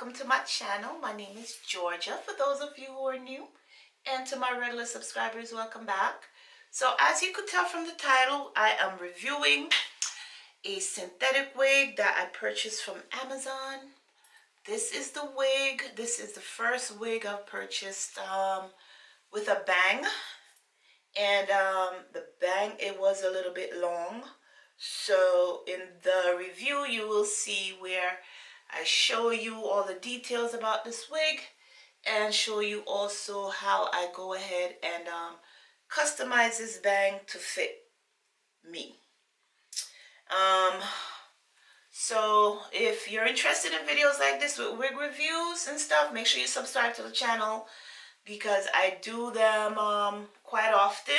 welcome to my channel. My name is Georgia, for those of you who are new, and to my regular subscribers, welcome back. So as you could tell from the title, I am reviewing a synthetic wig that I purchased from Amazon. This is the wig. This is the first wig I've purchased with a bang. And the bang, it was a little bit long. So in the review, you will see where I show you all the details about this wig and show you also how I go ahead and customize this bang to fit me. So if you're interested in videos like this with wig reviews and stuff, make sure you subscribe to the channel because I do them quite often.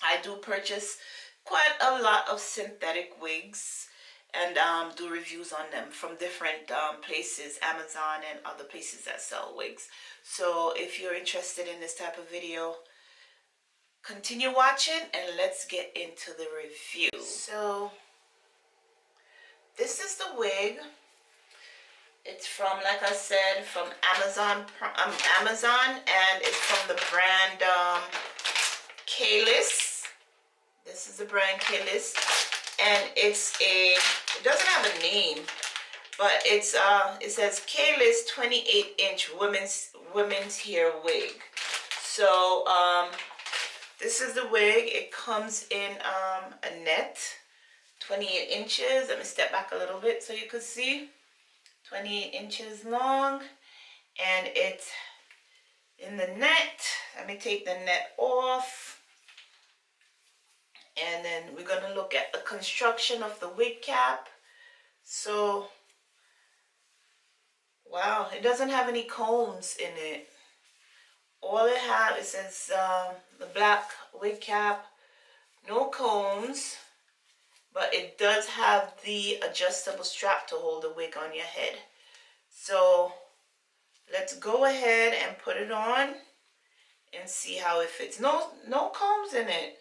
I do purchase quite a lot of synthetic wigs and do reviews on them from different places, Amazon and other places that sell wigs. So if you're interested in this type of video, continue watching and let's get into the review. So this is the wig. It's from, like I said, from Amazon, and it's from the brand K-List. This is the brand K-List, and it doesn't have a name, but it says K-List 28-inch women's hair wig. So this is the wig. It comes in a net, 28 inches. Let me step back a little bit so you could see. 28 inches long, and it's in the net. Let me take the net off. And then we're going to look at the construction of the wig cap. So, wow, it doesn't have any combs in it. All it has, it says the black wig cap, no combs, but it does have the adjustable strap to hold the wig on your head. So, let's go ahead and put it on and see how it fits. No combs in it.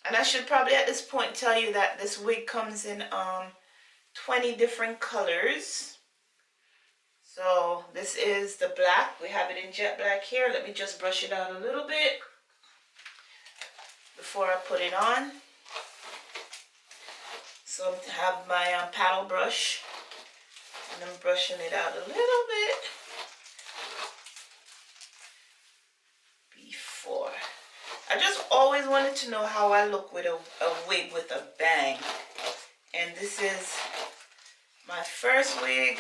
And I should probably at this point tell you that this wig comes in 20 different colors. So this is the black. We have it in jet black here. Let me just brush it out a little bit before I put it on. So I have my paddle brush, and I'm brushing it out a little bit before. I just always wanted to know how I look with a wig with a bang. And this is my first wig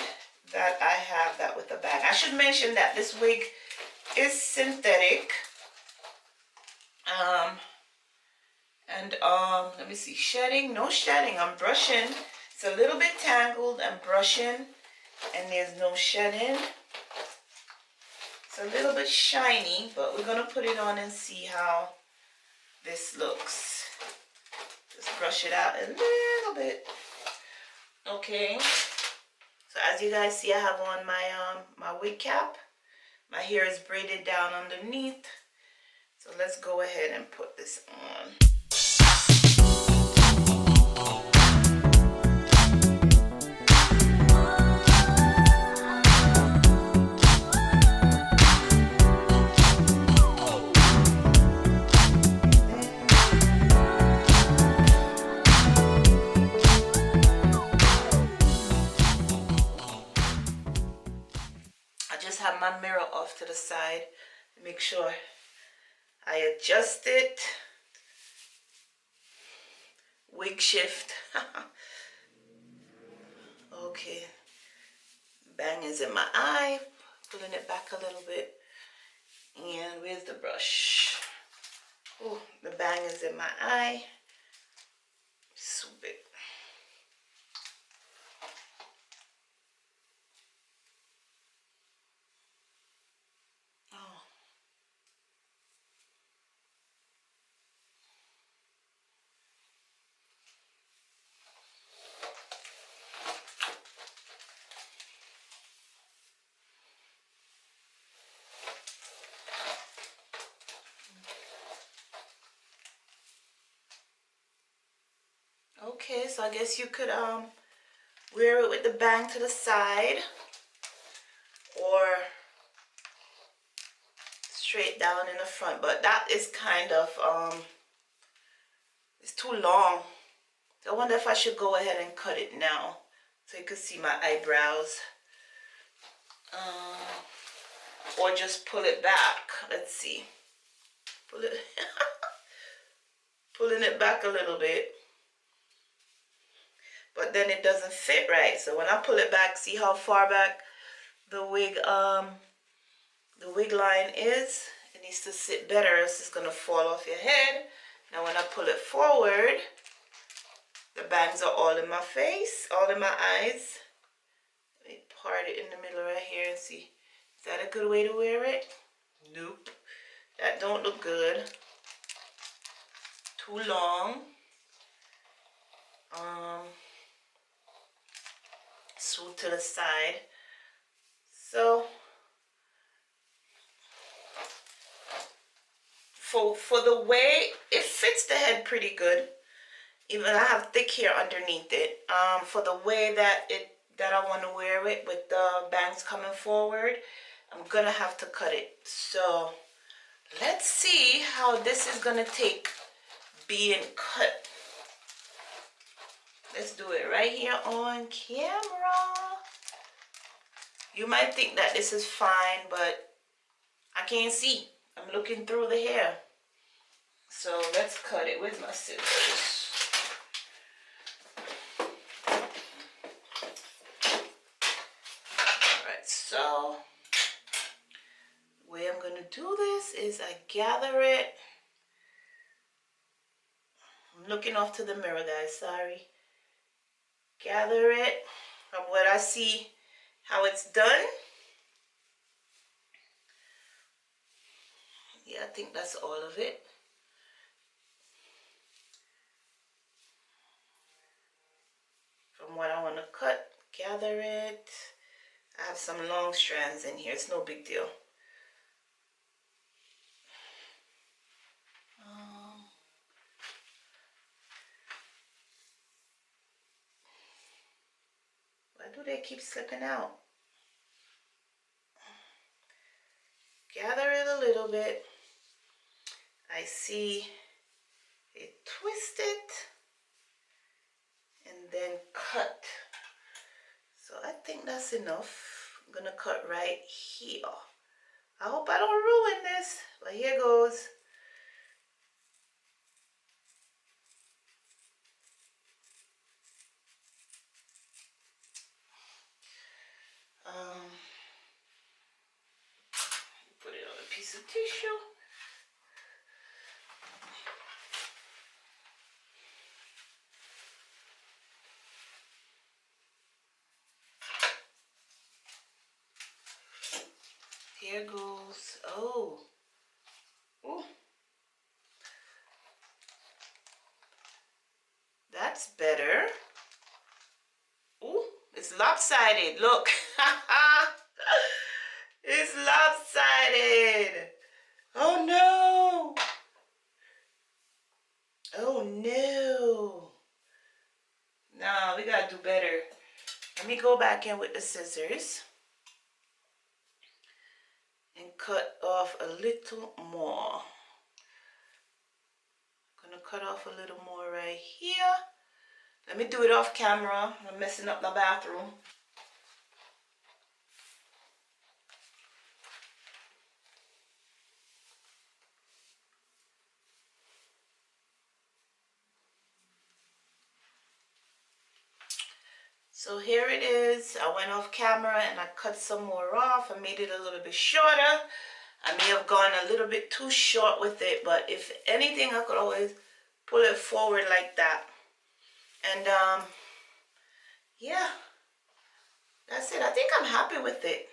that I have that with a bang. I should mention that this wig is synthetic. Let me see, shedding, no shedding. I'm brushing. It's a little bit tangled. I'm brushing and there's no shedding. It's a little bit shiny, but we're going to put it on and see how this looks. Just brush it out a little bit. Okay. So as you guys see, I have on my my wig cap. My hair is braided down underneath. So let's go ahead and put this on. Have my mirror off to the side to make sure I adjust it. Wig shift. Okay. Bang is in my eye. Pulling it back a little bit. And where's the brush? Oh, the bang is in my eye. Swoop it. Okay, so I guess you could wear it with the bang to the side or straight down in the front, but that is kind of it's too long. So I wonder if I should go ahead and cut it now so you can see my eyebrows, or just pull it back. Let's see, pull it pulling it back a little bit, but then it doesn't fit right. So when I pull it back, see how far back the wig line is? It needs to sit better, else it's gonna fall off your head. Now when I pull it forward, the bangs are all in my face, all in my eyes. Let me part it in the middle right here and see. Is that a good way to wear it? Nope. That don't look good. Too long. Swoop to the side. So for the way it fits the head pretty good. Even I have thick hair underneath it. For the way that I want to wear it with the bangs coming forward, I'm gonna have to cut it. So let's see how this is gonna take being cut. Let's do it right here on camera. You might think that this is fine, but I can't see. I'm looking through the hair. So let's cut it with my scissors. Alright, so the way I'm going to do this is I gather it. I'm looking off to the mirror, guys, sorry. Gather it from what I see how it's done. Yeah, I think that's all of it. From what I want to cut, gather it. I have some long strands in here. It's no big deal. Why do they keep slipping out? Gather it a little bit. I see it twisted and then cut. So I think that's enough. I'm gonna cut right here. I hope I don't ruin this, but here goes. Put it on a piece of tissue. Here goes. Oh. Ooh. That's better. Ooh, it's lopsided. Look. It's lopsided. Oh no. Oh no. Nah, we gotta do better. Let me go back in with the scissors and cut off a little more. I'm gonna cut off a little more right here. Let me do it off camera. I'm messing up my bathroom. So here it is. I went off camera and I cut some more off. I made it a little bit shorter. I may have gone a little bit too short with it, but if anything, I could always pull it forward like that. And yeah, that's it. I think I'm happy with it.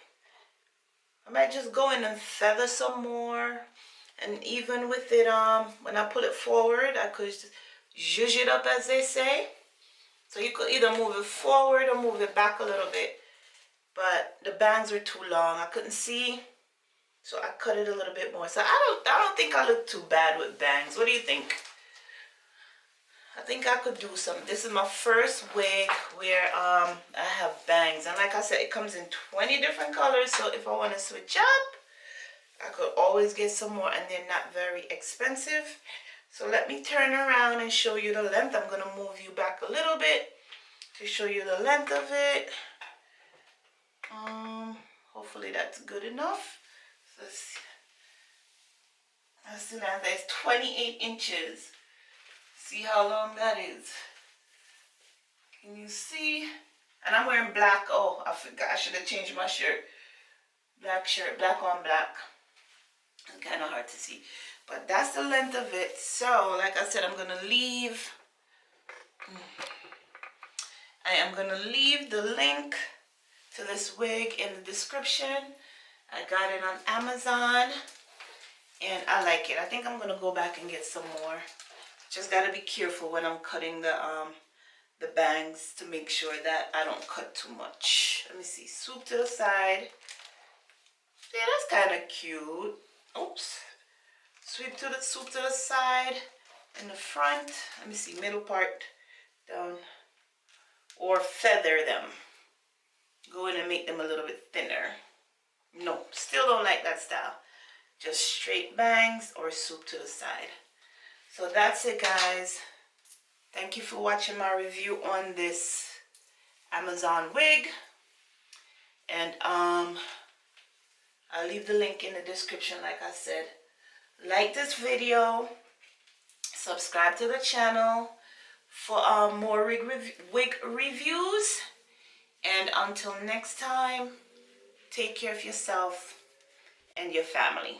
I might just go in and feather some more. And even with it, when I pull it forward, I could just zhuzh it up, as they say. So you could either move it forward or move it back a little bit. But the bangs were too long. I couldn't see. So I cut it a little bit more. So I don't think I look too bad with bangs. What do you think? I think I could do some. This is my first wig where I have bangs, and like I said, it comes in 20 different colors, so if I want to switch up, I could always get some more, and they're not very expensive. So let me turn around and show you the length. I'm going to move you back a little bit to show you the length of it. Hopefully that's good enough. So that's the length. That's 28 inches. See how long that is? Can you see? And I'm wearing black. Oh, I forgot. I should have changed my shirt. Black shirt, black on black. It's kind of hard to see. But that's the length of it. So, like I said, I'm going to leave. I am going to leave the link to this wig in the description. I got it on Amazon. And I like it. I think I'm going to go back and get some more. Just got to be careful when I'm cutting the bangs to make sure that I don't cut too much. Let me see. Swoop to the side. Yeah, that's kind of cute. Oops. Swoop to the side and the front. Let me see. Middle part down. Or feather them. Go in and make them a little bit thinner. No, still don't like that style. Just straight bangs or swoop to the side. So that's it, guys. Thank you for watching my review on this Amazon wig. And I'll leave the link in the description, like I said. Like this video. Subscribe to the channel for more wig reviews. And until next time, take care of yourself and your family.